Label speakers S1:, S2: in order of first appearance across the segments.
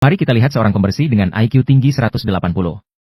S1: Mari kita lihat seorang pembersih dengan IQ tinggi 180,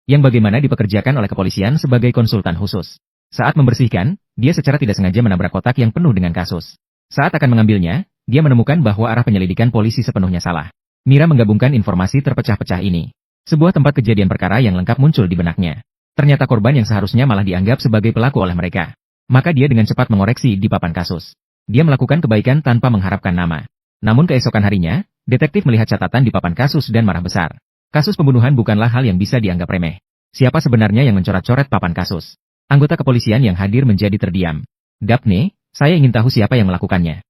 S1: yang bagaimana dipekerjakan oleh kepolisian sebagai konsultan khusus. Saat membersihkan, dia secara tidak sengaja menabrak kotak yang penuh dengan kasus. Saat akan mengambilnya, dia menemukan bahwa arah penyelidikan polisi sepenuhnya salah. Mira menggabungkan informasi terpecah-pecah ini. Sebuah tempat kejadian perkara yang lengkap muncul di benaknya. Ternyata korban yang seharusnya malah dianggap sebagai pelaku oleh mereka. Maka dia dengan cepat mengoreksi di papan kasus. Dia melakukan kebaikan tanpa mengharapkan nama. Namun keesokan harinya, detektif melihat catatan di papan kasus dan marah besar. Kasus pembunuhan bukanlah hal yang bisa dianggap remeh. Siapa sebenarnya yang mencoret-coret papan kasus? Anggota kepolisian yang hadir menjadi terdiam. Daphne, saya ingin tahu siapa yang melakukannya.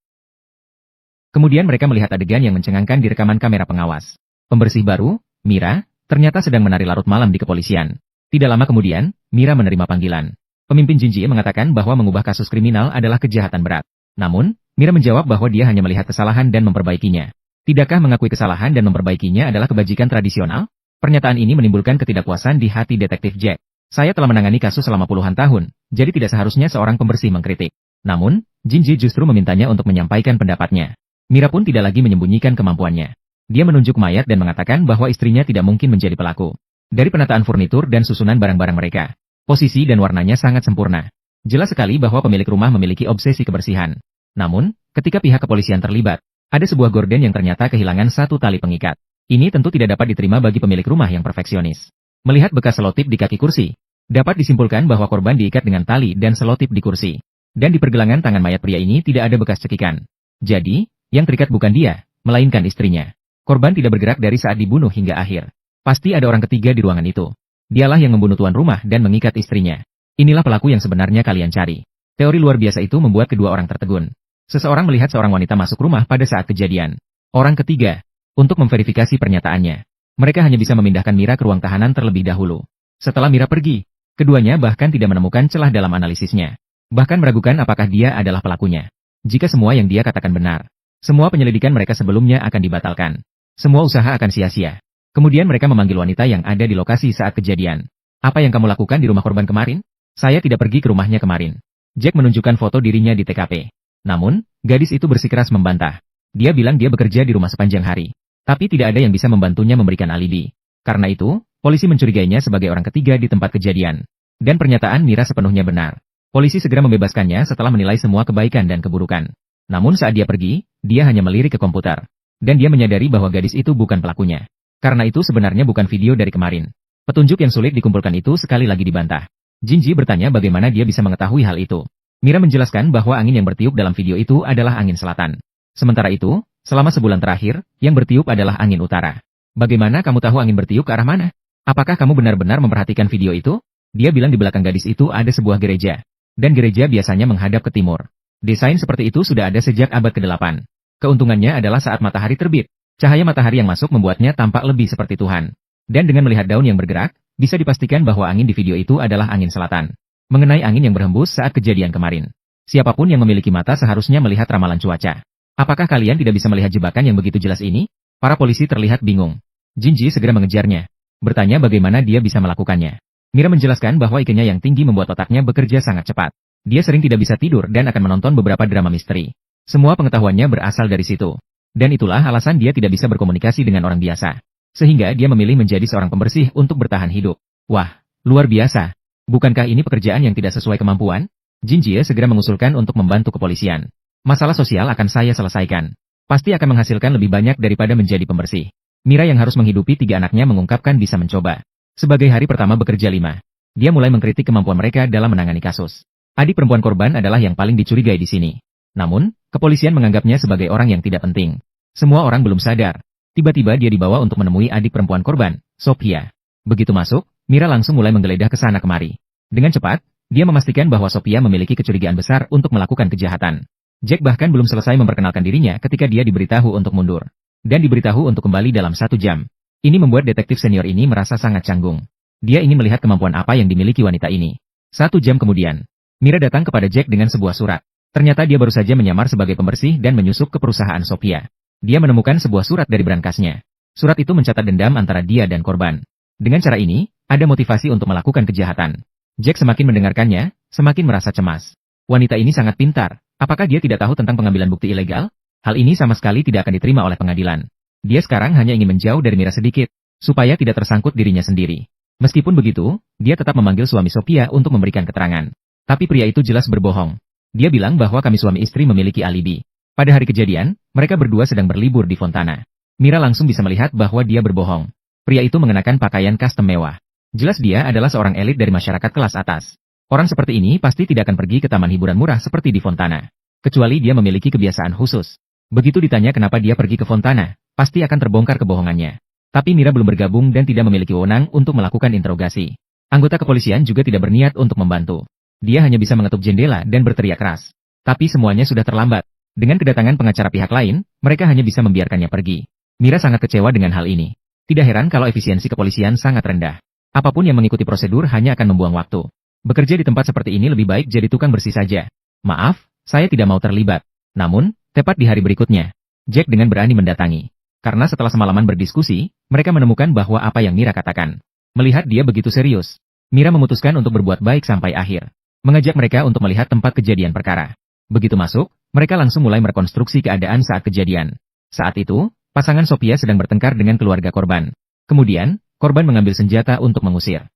S1: Kemudian mereka melihat adegan yang mencengangkan di rekaman kamera pengawas. Pembersih baru, Mira, ternyata sedang menari larut malam di kepolisian. Tidak lama kemudian, Mira menerima panggilan. Pemimpin Jinji mengatakan bahwa mengubah kasus kriminal adalah kejahatan berat. Namun, Mira menjawab bahwa dia hanya melihat kesalahan dan memperbaikinya. Tidakkah mengakui kesalahan dan memperbaikinya adalah kebajikan tradisional? Pernyataan ini menimbulkan ketidakpuasan di hati detektif Jack. Saya telah menangani kasus selama puluhan tahun, jadi tidak seharusnya seorang pembersih mengkritik. Namun, Jinji justru memintanya untuk menyampaikan pendapatnya. Mira pun tidak lagi menyembunyikan kemampuannya. Dia menunjuk mayat dan mengatakan bahwa istrinya tidak mungkin menjadi pelaku. Dari penataan furnitur dan susunan barang-barang mereka, posisi dan warnanya sangat sempurna. Jelas sekali bahwa pemilik rumah memiliki obsesi kebersihan. Namun, ketika pihak kepolisian terlibat, ada sebuah gorden yang ternyata kehilangan satu tali pengikat. Ini tentu tidak dapat diterima bagi pemilik rumah yang perfeksionis. Melihat bekas selotip di kaki kursi, dapat disimpulkan bahwa korban diikat dengan tali dan selotip di kursi. Dan di pergelangan tangan mayat pria ini tidak ada bekas cekikan. Jadi, yang terikat bukan dia, melainkan istrinya. Korban tidak bergerak dari saat dibunuh hingga akhir. Pasti ada orang ketiga di ruangan itu. Dialah yang membunuh tuan rumah dan mengikat istrinya. Inilah pelaku yang sebenarnya kalian cari. Teori luar biasa itu membuat kedua orang tertegun. Seseorang melihat seorang wanita masuk rumah pada saat kejadian. Orang ketiga, untuk memverifikasi pernyataannya. Mereka hanya bisa memindahkan Mira ke ruang tahanan terlebih dahulu. Setelah Mira pergi, keduanya bahkan tidak menemukan celah dalam analisisnya. Bahkan meragukan apakah dia adalah pelakunya. Jika semua yang dia katakan benar, semua penyelidikan mereka sebelumnya akan dibatalkan. Semua usaha akan sia-sia. Kemudian mereka memanggil wanita yang ada di lokasi saat kejadian. Apa yang kamu lakukan di rumah korban kemarin? Saya tidak pergi ke rumahnya kemarin. Jack menunjukkan foto dirinya di TKP. Namun, gadis itu bersikeras membantah. Dia bilang dia bekerja di rumah sepanjang hari. Tapi tidak ada yang bisa membantunya memberikan alibi. Karena itu, polisi mencurigainya sebagai orang ketiga di tempat kejadian. Dan pernyataan Mira sepenuhnya benar. Polisi segera membebaskannya setelah menilai semua kebaikan dan keburukan. Namun saat dia pergi, dia hanya melirik ke komputer. Dan dia menyadari bahwa gadis itu bukan pelakunya. Karena itu sebenarnya bukan video dari kemarin. Petunjuk yang sulit dikumpulkan itu sekali lagi dibantah. Jinji bertanya bagaimana dia bisa mengetahui hal itu. Mira menjelaskan bahwa angin yang bertiup dalam video itu adalah angin selatan. Sementara itu, selama sebulan terakhir, yang bertiup adalah angin utara. Bagaimana kamu tahu angin bertiup ke arah mana? Apakah kamu benar-benar memperhatikan video itu? Dia bilang di belakang gadis itu ada sebuah gereja. Dan gereja biasanya menghadap ke timur. Desain seperti itu sudah ada sejak abad ke-8. Keuntungannya adalah saat matahari terbit. Cahaya matahari yang masuk membuatnya tampak lebih seperti Tuhan. Dan dengan melihat daun yang bergerak, bisa dipastikan bahwa angin di video itu adalah angin selatan. Mengenai angin yang berhembus saat kejadian kemarin. Siapapun yang memiliki mata seharusnya melihat ramalan cuaca. Apakah kalian tidak bisa melihat jebakan yang begitu jelas ini? Para polisi terlihat bingung. Jinji segera mengejarnya. Bertanya bagaimana dia bisa melakukannya. Mira menjelaskan bahwa IQ-nya yang tinggi membuat otaknya bekerja sangat cepat. Dia sering tidak bisa tidur dan akan menonton beberapa drama misteri. Semua pengetahuannya berasal dari situ. Dan itulah alasan dia tidak bisa berkomunikasi dengan orang biasa. Sehingga dia memilih menjadi seorang pembersih untuk bertahan hidup. Wah, luar biasa. Bukankah ini pekerjaan yang tidak sesuai kemampuan? Jinji segera mengusulkan untuk membantu kepolisian. Masalah sosial akan saya selesaikan. Pasti akan menghasilkan lebih banyak daripada menjadi pembersih. Mira yang harus menghidupi 3 anaknya mengungkapkan bisa mencoba. Sebagai hari pertama bekerja 5. Dia mulai mengkritik kemampuan mereka dalam menangani kasus. Adik perempuan korban adalah yang paling dicurigai di sini. Namun, kepolisian menganggapnya sebagai orang yang tidak penting. Semua orang belum sadar. Tiba-tiba dia dibawa untuk menemui adik perempuan korban, Sophia. Begitu masuk, Mira langsung mulai menggeledah ke sana kemari. Dengan cepat, dia memastikan bahwa Sophia memiliki kecurigaan besar untuk melakukan kejahatan. Jack bahkan belum selesai memperkenalkan dirinya ketika dia diberitahu untuk mundur. Dan diberitahu untuk kembali dalam 1 jam. Ini membuat detektif senior ini merasa sangat canggung. Dia ingin melihat kemampuan apa yang dimiliki wanita ini. 1 jam kemudian, Mira datang kepada Jack dengan sebuah surat. Ternyata dia baru saja menyamar sebagai pembersih dan menyusup ke perusahaan Sophia. Dia menemukan sebuah surat dari berangkasnya. Surat itu mencatat dendam antara dia dan korban. Dengan cara ini, ada motivasi untuk melakukan kejahatan. Jack semakin mendengarkannya, semakin merasa cemas. Wanita ini sangat pintar. Apakah dia tidak tahu tentang pengambilan bukti ilegal? Hal ini sama sekali tidak akan diterima oleh pengadilan. Dia sekarang hanya ingin menjauh dari Mira sedikit, supaya tidak tersangkut dirinya sendiri. Meskipun begitu, dia tetap memanggil suami Sophia untuk memberikan keterangan. Tapi pria itu jelas berbohong. Dia bilang bahwa kami suami istri memiliki alibi. Pada hari kejadian, mereka berdua sedang berlibur di Fontana. Mira langsung bisa melihat bahwa dia berbohong. Pria itu mengenakan pakaian custom mewah. Jelas dia adalah seorang elit dari masyarakat kelas atas. Orang seperti ini pasti tidak akan pergi ke taman hiburan murah seperti di Fontana. Kecuali dia memiliki kebiasaan khusus. Begitu ditanya kenapa dia pergi ke Fontana, pasti akan terbongkar kebohongannya. Tapi Mira belum bergabung dan tidak memiliki wewenang untuk melakukan interogasi. Anggota kepolisian juga tidak berniat untuk membantu. Dia hanya bisa mengetuk jendela dan berteriak keras. Tapi semuanya sudah terlambat. Dengan kedatangan pengacara pihak lain, mereka hanya bisa membiarkannya pergi. Mira sangat kecewa dengan hal ini. Tidak heran kalau efisiensi kepolisian sangat rendah. Apapun yang mengikuti prosedur hanya akan membuang waktu. Bekerja di tempat seperti ini lebih baik jadi tukang bersih saja. Maaf, saya tidak mau terlibat. Namun, tepat di hari berikutnya, Jack dengan berani mendatangi. Karena setelah semalaman berdiskusi, mereka menemukan bahwa apa yang Mira katakan. Melihat dia begitu serius, Mira memutuskan untuk berbuat baik sampai akhir. Mengajak mereka untuk melihat tempat kejadian perkara. Begitu masuk, mereka langsung mulai merekonstruksi keadaan saat kejadian. Saat itu, pasangan Sophia sedang bertengkar dengan keluarga korban. Kemudian, korban mengambil senjata untuk mengusir.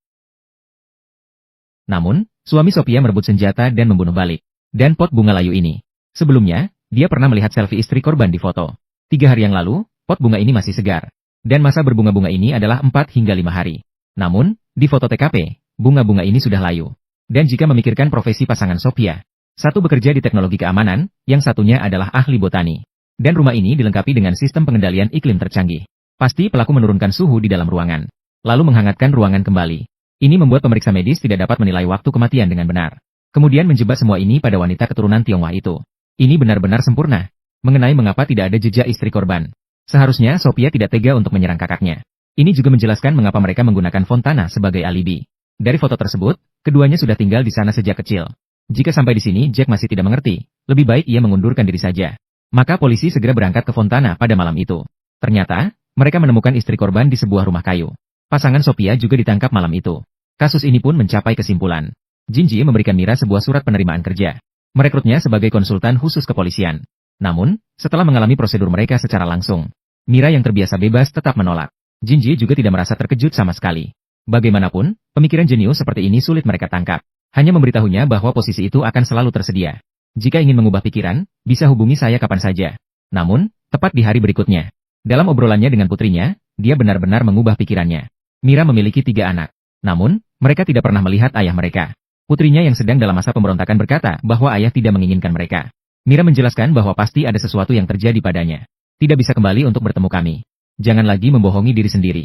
S1: Namun, suami Sophia merebut senjata dan membunuh balik. Dan pot bunga layu ini. Sebelumnya, dia pernah melihat selfie istri korban di foto. 3 hari yang lalu, pot bunga ini masih segar. Dan masa berbunga-bunga ini adalah 4 hingga 5 hari. Namun, di foto TKP, bunga-bunga ini sudah layu. Dan jika memikirkan profesi pasangan Sophia, satu bekerja di teknologi keamanan, yang satunya adalah ahli botani. Dan rumah ini dilengkapi dengan sistem pengendalian iklim tercanggih. Pasti pelaku menurunkan suhu di dalam ruangan, lalu menghangatkan ruangan kembali. Ini membuat pemeriksa medis tidak dapat menilai waktu kematian dengan benar. Kemudian menjebak semua ini pada wanita keturunan Tionghoa itu. Ini benar-benar sempurna. Mengenai mengapa tidak ada jejak istri korban. Seharusnya Sophia tidak tega untuk menyerang kakaknya. Ini juga menjelaskan mengapa mereka menggunakan Fontana sebagai alibi. Dari foto tersebut, keduanya sudah tinggal di sana sejak kecil. Jika sampai di sini Jack masih tidak mengerti, lebih baik ia mengundurkan diri saja. Maka polisi segera berangkat ke Fontana pada malam itu. Ternyata, mereka menemukan istri korban di sebuah rumah kayu. Pasangan Sophia juga ditangkap malam itu. Kasus ini pun mencapai kesimpulan. Jinji memberikan Mira sebuah surat penerimaan kerja. Merekrutnya sebagai konsultan khusus kepolisian. Namun, setelah mengalami prosedur mereka secara langsung, Mira yang terbiasa bebas tetap menolak. Jinji juga tidak merasa terkejut sama sekali. Bagaimanapun, pemikiran jenius seperti ini sulit mereka tangkap. Hanya memberitahunya bahwa posisi itu akan selalu tersedia. Jika ingin mengubah pikiran, bisa hubungi saya kapan saja. Namun, tepat di hari berikutnya, dalam obrolannya dengan putrinya, dia benar-benar mengubah pikirannya. Mira memiliki 3 anak. Namun, mereka tidak pernah melihat ayah mereka. Putrinya yang sedang dalam masa pemberontakan berkata bahwa ayah tidak menginginkan mereka. Mira menjelaskan bahwa pasti ada sesuatu yang terjadi padanya. Tidak bisa kembali untuk bertemu kami. Jangan lagi membohongi diri sendiri.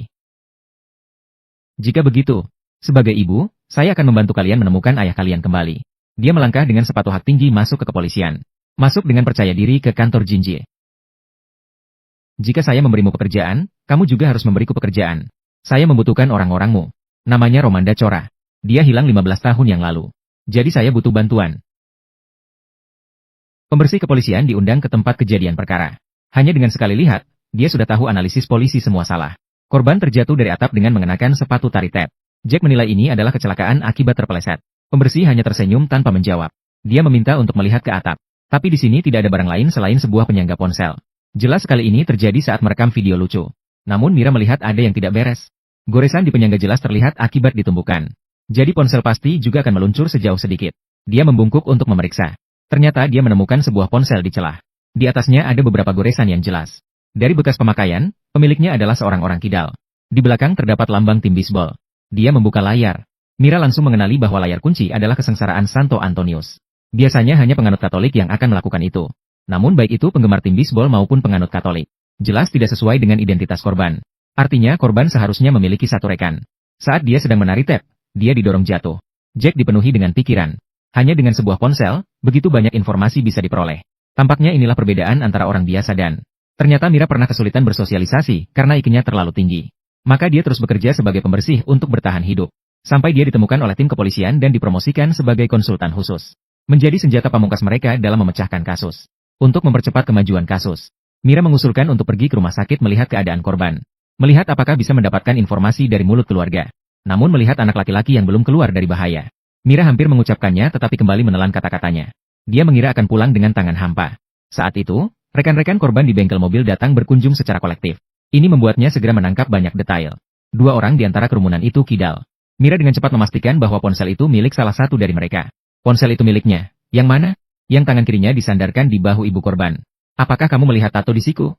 S1: Jika begitu, sebagai ibu, saya akan membantu kalian menemukan ayah kalian kembali. Dia melangkah dengan sepatu hak tinggi masuk ke kepolisian. Masuk dengan percaya diri ke kantor Jinji. Jika saya memberimu pekerjaan, kamu juga harus memberiku pekerjaan. Saya membutuhkan orang-orangmu. Namanya Romanda Chora. Dia hilang 15 tahun yang lalu. Jadi saya butuh bantuan. Pembersih kepolisian diundang ke tempat kejadian perkara. Hanya dengan sekali lihat, dia sudah tahu analisis polisi semua salah. Korban terjatuh dari atap dengan mengenakan sepatu tali tap. Jack menilai ini adalah kecelakaan akibat terpeleset. Pembersih hanya tersenyum tanpa menjawab. Dia meminta untuk melihat ke atap. Tapi di sini tidak ada barang lain selain sebuah penyangga ponsel. Jelas sekali ini terjadi saat merekam video lucu. Namun Mira melihat ada yang tidak beres. Goresan di penyangga jelas terlihat akibat ditumbukan. Jadi ponsel pasti juga akan meluncur sejauh sedikit. Dia membungkuk untuk memeriksa. Ternyata dia menemukan sebuah ponsel di celah. Di atasnya ada beberapa goresan yang jelas. Dari bekas pemakaian, pemiliknya adalah seorang orang kidal. Di belakang terdapat lambang tim bisbol. Dia membuka layar. Mira langsung mengenali bahwa layar kunci adalah kesengsaraan Santo Antonius. Biasanya hanya penganut Katolik yang akan melakukan itu. Namun baik itu penggemar tim bisbol maupun penganut Katolik. Jelas tidak sesuai dengan identitas korban. Artinya korban seharusnya memiliki satu rekan. Saat dia sedang menari tap, dia didorong jatuh. Jack dipenuhi dengan pikiran. Hanya dengan sebuah ponsel, begitu banyak informasi bisa diperoleh. Tampaknya inilah perbedaan antara orang biasa dan... Ternyata Mira pernah kesulitan bersosialisasi karena IQ-nya terlalu tinggi. Maka dia terus bekerja sebagai pembersih untuk bertahan hidup. Sampai dia ditemukan oleh tim kepolisian dan dipromosikan sebagai konsultan khusus. Menjadi senjata pamungkas mereka dalam memecahkan kasus. Untuk mempercepat kemajuan kasus, Mira mengusulkan untuk pergi ke rumah sakit melihat keadaan korban. Melihat apakah bisa mendapatkan informasi dari mulut keluarga. Namun melihat anak laki-laki yang belum keluar dari bahaya. Mira hampir mengucapkannya tetapi kembali menelan kata-katanya. Dia mengira akan pulang dengan tangan hampa. Saat itu, rekan-rekan korban di bengkel mobil datang berkunjung secara kolektif. Ini membuatnya segera menangkap banyak detail. Dua orang di antara kerumunan itu kidal. Mira dengan cepat memastikan bahwa ponsel itu milik salah satu dari mereka. Ponsel itu miliknya. Yang mana? Yang tangan kirinya disandarkan di bahu ibu korban. Apakah kamu melihat tato di siku?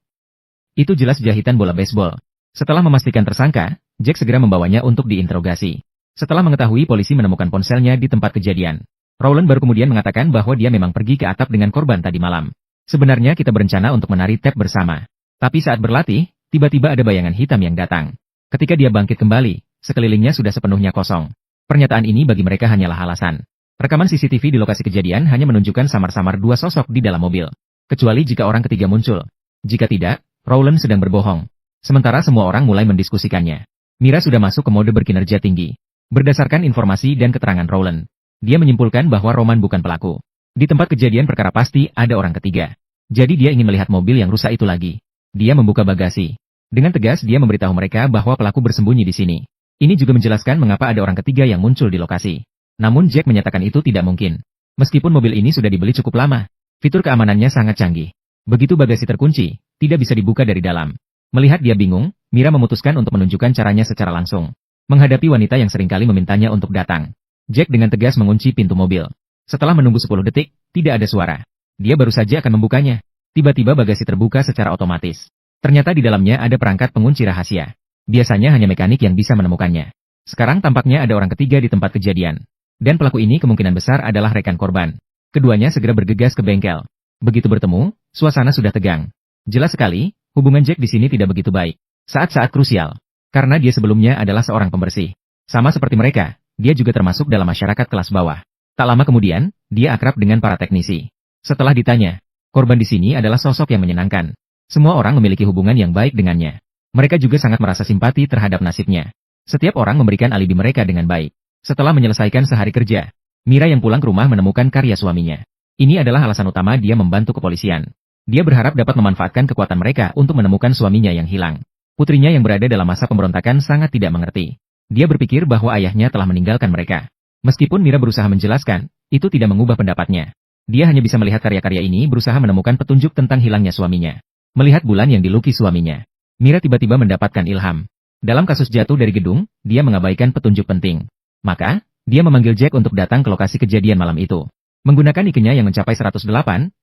S1: Itu jelas jahitan bola baseball. Setelah memastikan tersangka, Jack segera membawanya untuk diinterogasi. Setelah mengetahui polisi menemukan ponselnya di tempat kejadian, Rowland baru kemudian mengatakan bahwa dia memang pergi ke atap dengan korban tadi malam. Sebenarnya kita berencana untuk menari tap bersama. Tapi saat berlatih, tiba-tiba ada bayangan hitam yang datang. Ketika dia bangkit kembali, sekelilingnya sudah sepenuhnya kosong. Pernyataan ini bagi mereka hanyalah alasan. Rekaman CCTV di lokasi kejadian hanya menunjukkan samar-samar dua sosok di dalam mobil. Kecuali jika orang ketiga muncul. Jika tidak, Rowland sedang berbohong. Sementara semua orang mulai mendiskusikannya. Mira sudah masuk ke mode berkinerja tinggi. Berdasarkan informasi dan keterangan Rowland, dia menyimpulkan bahwa Roman bukan pelaku. Di tempat kejadian perkara pasti ada orang ketiga. Jadi dia ingin melihat mobil yang rusak itu lagi. Dia membuka bagasi. Dengan tegas dia memberitahu mereka bahwa pelaku bersembunyi di sini. Ini juga menjelaskan mengapa ada orang ketiga yang muncul di lokasi. Namun Jack menyatakan itu tidak mungkin. Meskipun mobil ini sudah dibeli cukup lama, fitur keamanannya sangat canggih. Begitu bagasi terkunci, tidak bisa dibuka dari dalam. Melihat dia bingung, Mira memutuskan untuk menunjukkan caranya secara langsung. Menghadapi wanita yang seringkali memintanya untuk datang, Jack dengan tegas mengunci pintu mobil. Setelah menunggu 10 detik, tidak ada suara. Dia baru saja akan membukanya. Tiba-tiba bagasi terbuka secara otomatis. Ternyata di dalamnya ada perangkat pengunci rahasia. Biasanya hanya mekanik yang bisa menemukannya. Sekarang tampaknya ada orang ketiga di tempat kejadian. Dan pelaku ini kemungkinan besar adalah rekan korban. Keduanya segera bergegas ke bengkel. Begitu bertemu, suasana sudah tegang. Jelas sekali, hubungan Jack di sini tidak begitu baik. Saat-saat krusial. Karena dia sebelumnya adalah seorang pembersih. Sama seperti mereka, dia juga termasuk dalam masyarakat kelas bawah. Tak lama kemudian, dia akrab dengan para teknisi. Setelah ditanya, korban di sini adalah sosok yang menyenangkan. Semua orang memiliki hubungan yang baik dengannya. Mereka juga sangat merasa simpati terhadap nasibnya. Setiap orang memberikan alibi mereka dengan baik. Setelah menyelesaikan sehari kerja, Mira yang pulang ke rumah menemukan karya suaminya. Ini adalah alasan utama dia membantu kepolisian. Dia berharap dapat memanfaatkan kekuatan mereka untuk menemukan suaminya yang hilang. Putrinya yang berada dalam masa pemberontakan sangat tidak mengerti. Dia berpikir bahwa ayahnya telah meninggalkan mereka. Meskipun Mira berusaha menjelaskan, itu tidak mengubah pendapatnya. Dia hanya bisa melihat karya-karya ini berusaha menemukan petunjuk tentang hilangnya suaminya. Melihat bulan yang dilukis suaminya, Mira tiba-tiba mendapatkan ilham. Dalam kasus jatuh dari gedung, dia mengabaikan petunjuk penting. Maka, dia memanggil Jack untuk datang ke lokasi kejadian malam itu. Menggunakan IQ-nya yang mencapai 108,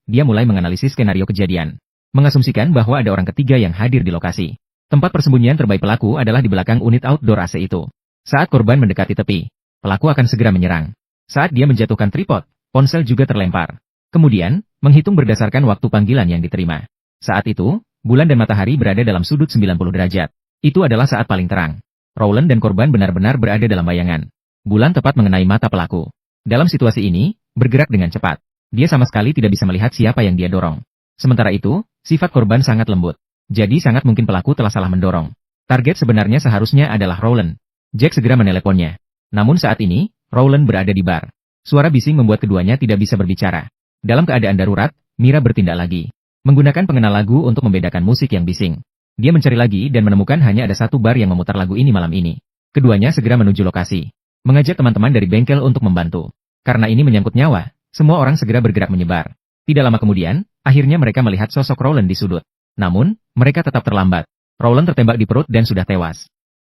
S1: dia mulai menganalisis skenario kejadian. Mengasumsikan bahwa ada orang ketiga yang hadir di lokasi. Tempat persembunyian terbaik pelaku adalah di belakang unit outdoor AC itu. Saat korban mendekati tepi, pelaku akan segera menyerang. Saat dia menjatuhkan tripod, ponsel juga terlempar. Kemudian, menghitung berdasarkan waktu panggilan yang diterima. Saat itu, bulan dan matahari berada dalam sudut 90 derajat. Itu adalah saat paling terang. Rowland dan korban benar-benar berada dalam bayangan. Bulan tepat mengenai mata pelaku. Dalam situasi ini, bergerak dengan cepat. Dia sama sekali tidak bisa melihat siapa yang dia dorong. Sementara itu, sifat korban sangat lembut. Jadi sangat mungkin pelaku telah salah mendorong. Target sebenarnya seharusnya adalah Rowland. Jack segera meneleponnya. Namun saat ini, Rowland berada di bar. Suara bising membuat keduanya tidak bisa berbicara. Dalam keadaan darurat, Mira bertindak lagi. Menggunakan pengenal lagu untuk membedakan musik yang bising. Dia mencari lagi dan menemukan hanya ada satu bar yang memutar lagu ini malam ini. Keduanya segera menuju lokasi. Mengajak teman-teman dari bengkel untuk membantu. Karena ini menyangkut nyawa, semua orang segera bergerak menyebar. Tidak lama kemudian, akhirnya mereka melihat sosok Rowland di sudut. Namun, mereka tetap terlambat. Rowland tertembak di perut dan sudah tewas.